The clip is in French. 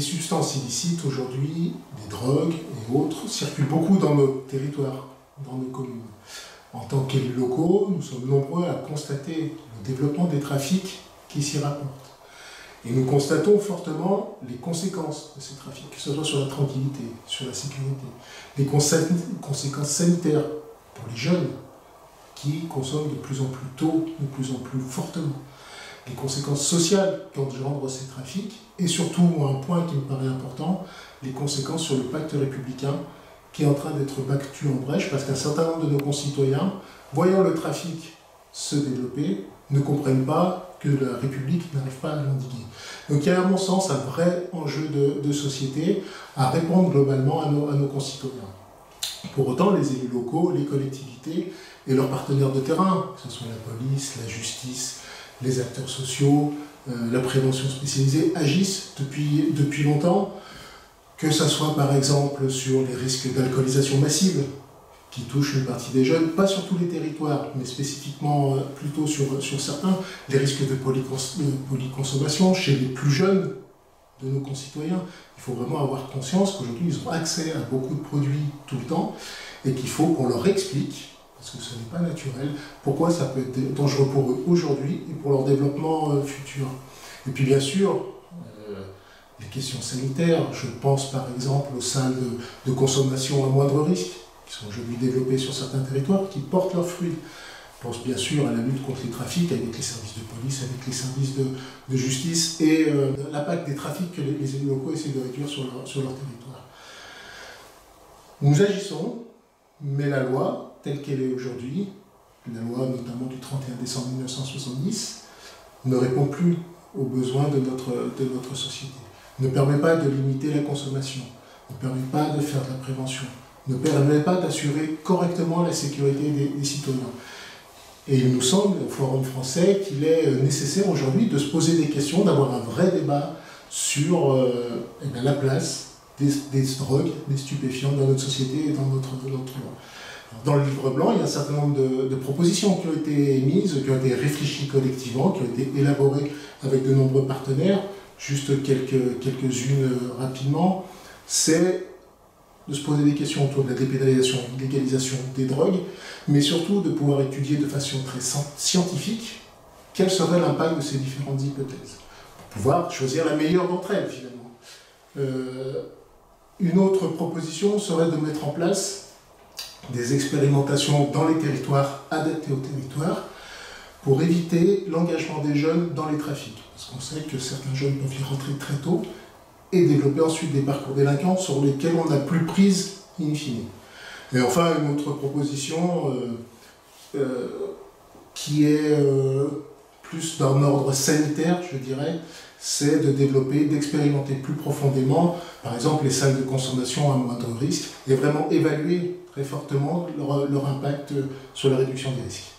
substances illicites aujourd'hui, des drogues et autres, circulent beaucoup dans nos territoires, dans nos communes. En tant qu'élus locaux, nous sommes nombreux à constater le développement des trafics qui s'y rapportent. Et nous constatons fortement les conséquences de ces trafics, que ce soit sur la tranquillité, sur la sécurité, les conséquences sanitaires pour les jeunes qui consomment de plus en plus tôt, de plus en plus fortement, les conséquences sociales qu'engendrent ces trafics, et surtout, un point qui me paraît important, les conséquences sur le pacte républicain qui est en train d'être battu en brèche parce qu'un certain nombre de nos concitoyens, voyant le trafic se développer, ne comprennent pas que la République n'arrive pas à l'endiguer. Donc il y a à mon sens un vrai enjeu de société à répondre globalement à nos concitoyens. Pour autant, les élus locaux, les collectivités et leurs partenaires de terrain, que ce soit la police, la justice, les acteurs sociaux, la prévention spécialisée, agissent depuis longtemps, que ce soit par exemple sur les risques d'alcoolisation massive, qui touchent une partie des jeunes, pas sur tous les territoires, mais spécifiquement plutôt sur certains, les risques de polyconsommation chez les plus jeunes de nos concitoyens. Il faut vraiment avoir conscience qu'aujourd'hui, ils ont accès à beaucoup de produits tout le temps, et qu'il faut qu'on leur explique, parce que ce n'est pas naturel, pourquoi ça peut être dangereux pour eux aujourd'hui et pour leur développement futur. Et puis bien sûr, les questions sanitaires, je pense par exemple aux salles de consommation à moindre risque, qui sont aujourd'hui développées sur certains territoires, qui portent leurs fruits. Je pense bien sûr à la lutte contre les trafics avec les services de police, avec les services de justice et l'impact des trafics que les élus locaux essaient de réduire sur leur territoire. Nous agissons, mais la loi, telle qu'elle est aujourd'hui, la loi notamment du 31 décembre 1970, ne répond plus aux besoins de notre société, ne permet pas de limiter la consommation, ne permet pas de faire de la prévention, ne permet pas d'assurer correctement la sécurité des citoyens. Et il nous semble, au Forum français, qu'il est nécessaire aujourd'hui de se poser des questions, d'avoir un vrai débat sur la place des drogues, des stupéfiants dans notre société et dans notre loi. Dans le livre blanc, il y a un certain nombre de propositions qui ont été émises, qui ont été réfléchies collectivement, qui ont été élaborées avec de nombreux partenaires. Juste quelques-unes rapidement. C'est de se poser des questions autour de la dépénalisation, de légalisation des drogues, mais surtout de pouvoir étudier de façon très scientifique quel serait l'impact de ces différentes hypothèses, pour pouvoir choisir la meilleure d'entre elles, finalement. Une autre proposition serait de mettre en place des expérimentations dans les territoires, adaptées au territoire, pour éviter l'engagement des jeunes dans les trafics. Parce qu'on sait que certains jeunes peuvent y rentrer très tôt et développer ensuite des parcours délinquants sur lesquels on n'a plus prise in fine. Et enfin, une autre proposition qui est plus d'un ordre sanitaire, je dirais, c'est de développer, d'expérimenter plus profondément, par exemple, les salles de consommation à moindre risque, et vraiment évaluer très fortement leur impact sur la réduction des risques.